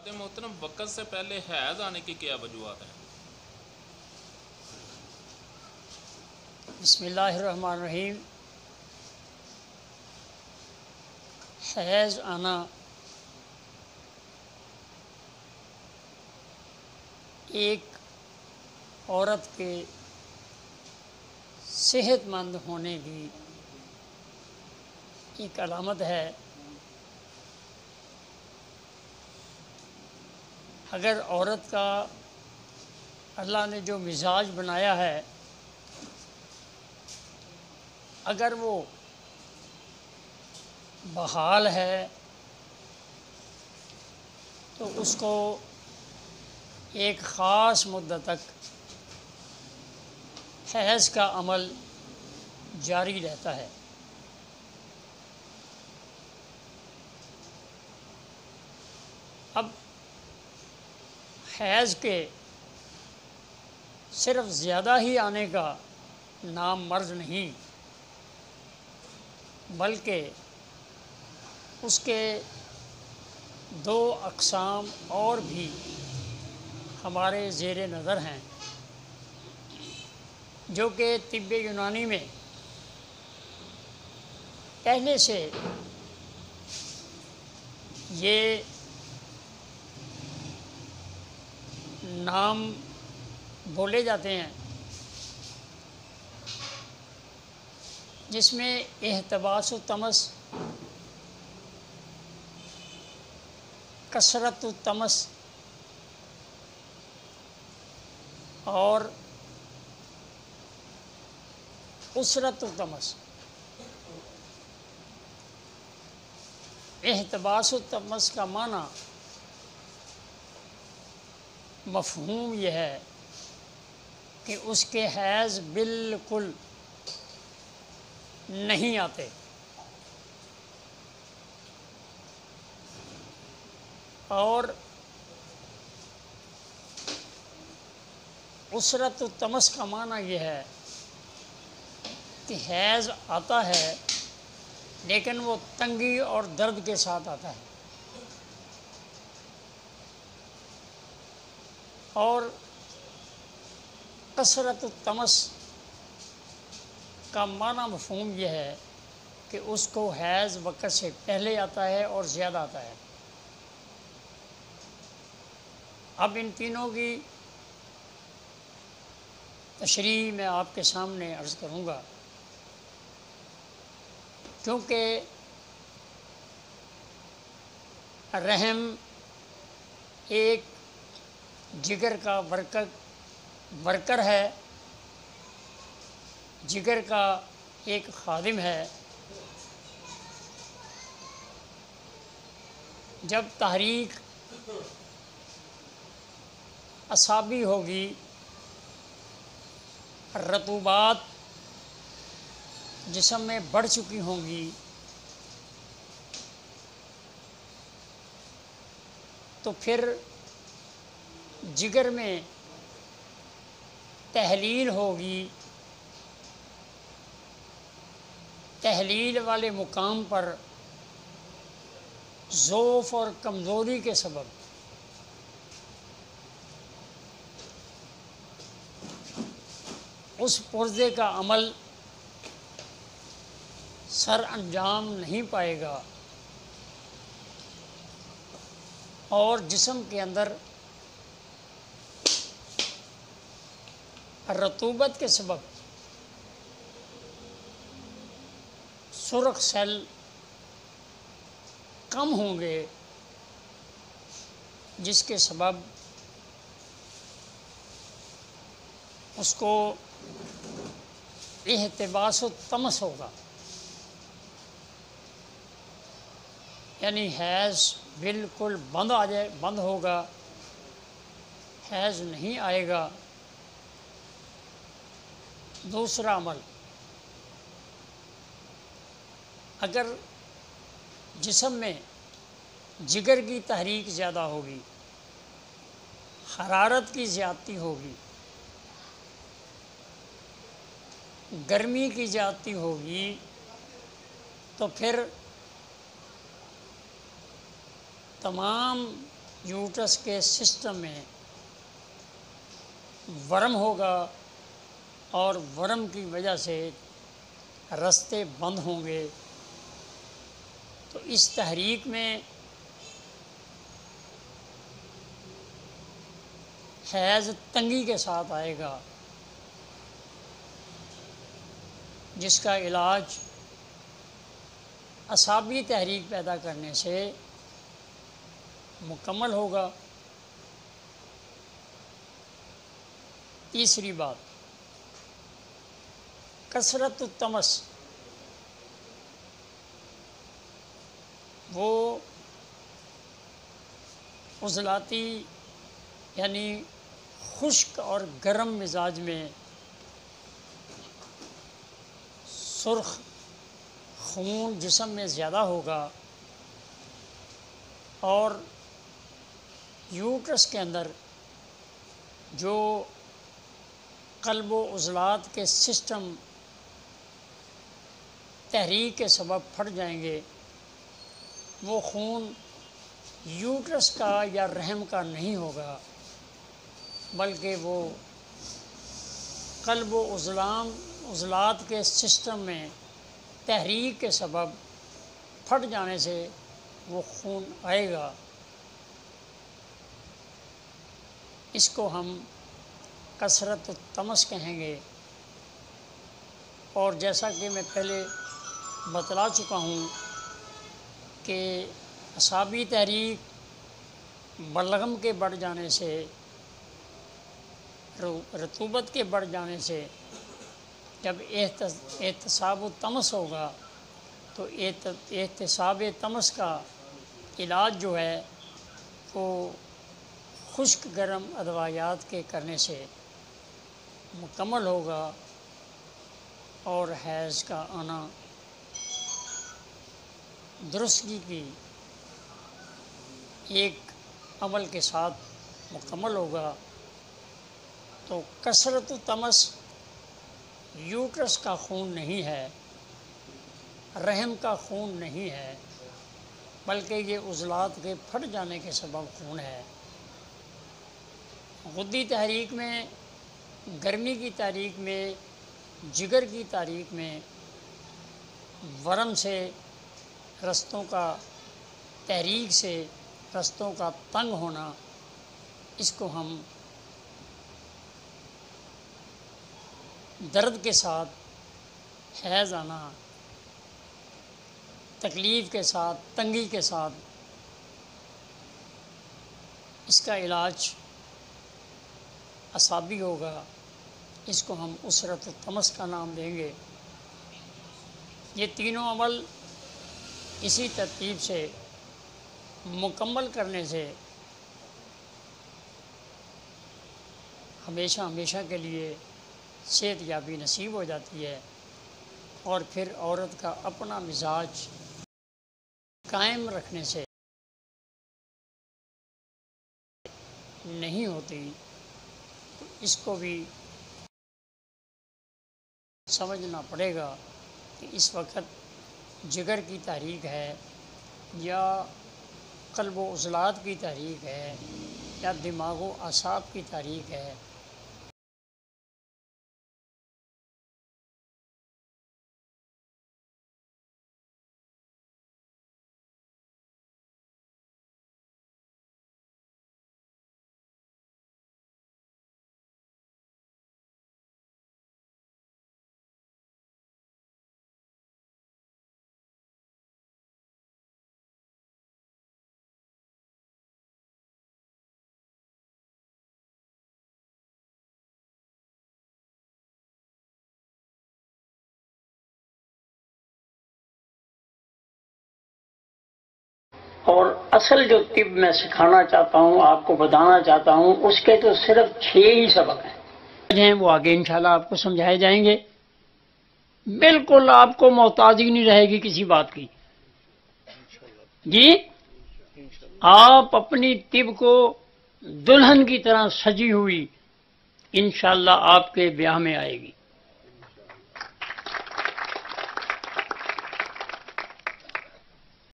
محترم وقت سے پہلے حیض آنے کی کیا وجوہات ہیں؟ بسم اللہ الرحمن الرحیم۔ حیض آنا ایک عورت کے صحت مند ہونے کی ایک علامت ہے۔ اگر عورت کا اللہ نے جو مزاج بنایا ہے، اگر وہ بحال ہے تو اس کو ایک خاص مدت تک حیض کا عمل جاری رہتا ہے۔ اب حیض کے صرف زیادہ ہی آنے کا نام مرض نہیں، بلکہ اس کے دو اقسام اور بھی ہمارے زیر نظر ہیں، جو کہ طب یونانی میں پہلے سے یہ نام بولے جاتے ہیں، جس میں احتباس الطمس، کثرت الطمس اور اسرت الطمس۔ احتباس الطمس کا معنی مفہوم یہ ہے کہ اس کے حیض بالکل نہیں آتے، اور اسرت الطمس کا معنی یہ ہے کہ حیض آتا ہے لیکن وہ تنگی اور درد کے ساتھ آتا ہے، اور کثرت الطمس کا معنی مفہوم یہ ہے کہ اس کو حیض وقت سے پہلے آتا ہے اور زیادہ آتا ہے۔ اب ان تینوں کی تشریح میں آپ کے سامنے عرض کروں گا، کیونکہ رحم ایک جگر کا ورکر ہے، جگر کا ایک خادم ہے۔ جب تحریک اعصابی ہوگی، رطوبات جسم میں بڑھ چکی ہوں گی، تو پھر جگر میں تحلیل ہوگی، تحلیل والے مقام پر ضعف اور کمزوری کے سبب اس پرزے کا عمل سر انجام نہیں پائے گا، اور جسم کے اندر رطوبت کے سبب سرخ سیل کم ہوں گے، جس کے سبب اس کو احتباس الطمس ہوگا، یعنی حیض بالکل بند ہوگا، حیض نہیں آئے گا۔ دوسرا عمل، اگر جسم میں جگر کی تحریک زیادہ ہوگی، حرارت کی زیادتی ہوگی، گرمی کی زیادتی ہوگی، تو پھر تمام یوٹرس کے سسٹم میں ورم ہوگا اور ورم کی وجہ سے راستے بند ہوں گے، تو اس تحریک میں حیض تنگی کے ساتھ آئے گا، جس کا علاج اعصابی تحریک پیدا کرنے سے مکمل ہوگا۔ تیسری بات، کثرت التمس، وہ عضلاتی یعنی خشک اور گرم مزاج میں سرخ خون جسم میں زیادہ ہوگا اور یوٹرس کے اندر جو قلب و عضلات کے سسٹم تحریک کے سبب پھٹ جائیں گے، وہ خون یوٹرس کا یا رحم کا نہیں ہوگا، بلکہ وہ قلب و عضلات کے سسٹم میں تحریک کے سبب پھٹ جانے سے وہ خون آئے گا۔ اس کو ہم کثرت التمس کہیں گے، اور جیسا کہ میں پہلے بتلا چکا ہوں کہ اعصابی تحریک بلغم کے بڑھ جانے سے، رطوبت کے بڑھ جانے سے جب احتساب التمس ہوگا تو احتساب تمس کا علاج جو ہے وہ خشک گرم ادویات کے کرنے سے مکمل ہوگا، اور حیض کا آنا درستگی کی ایک عمل کے ساتھ مکمل ہوگا۔ تو کثرت التمس یوٹرس کا خون نہیں ہے، رحم کا خون نہیں ہے، بلکہ یہ عضلات کے پھٹ جانے کے سبب خون ہے۔ غدی تحریک میں، گرمی کی تحریک میں، جگر کی تحریک میں ورم سے، رستوں کا تحریک سے رستوں کا تنگ ہونا، اس کو ہم درد کے ساتھ حیض آنا، تکلیف کے ساتھ، تنگی کے ساتھ، اس کا علاج اعصابی ہوگا، اس کو ہم اسرت التمس کا نام دیں گے۔ یہ تینوں عمل اسی ترتیب سے مکمل کرنے سے ہمیشہ ہمیشہ کے لیے صحت یابی نصیب ہو جاتی ہے، اور پھر عورت کا اپنا مزاج قائم رکھنے سے نہیں ہوتی۔ تو اس کو بھی سمجھنا پڑے گا کہ اس وقت جگر کی تحریک ہے، یا قلب و عضلات کی تحریک ہے، یا دماغ و اعصاب کی تحریک ہے۔ اور اصل جو طب میں سکھانا چاہتا ہوں، آپ کو بتانا چاہتا ہوں، اس کے تو صرف 6 ہی سبق ہیں، وہ آگے انشاءاللہ آپ کو سمجھائے جائیں گے۔ بالکل آپ کو محتاجی نہیں رہے گی کسی بات کی۔ جی، آپ اپنی طب کو دلہن کی طرح سجی ہوئی انشاءاللہ آپ کے بیاہ میں آئے گی۔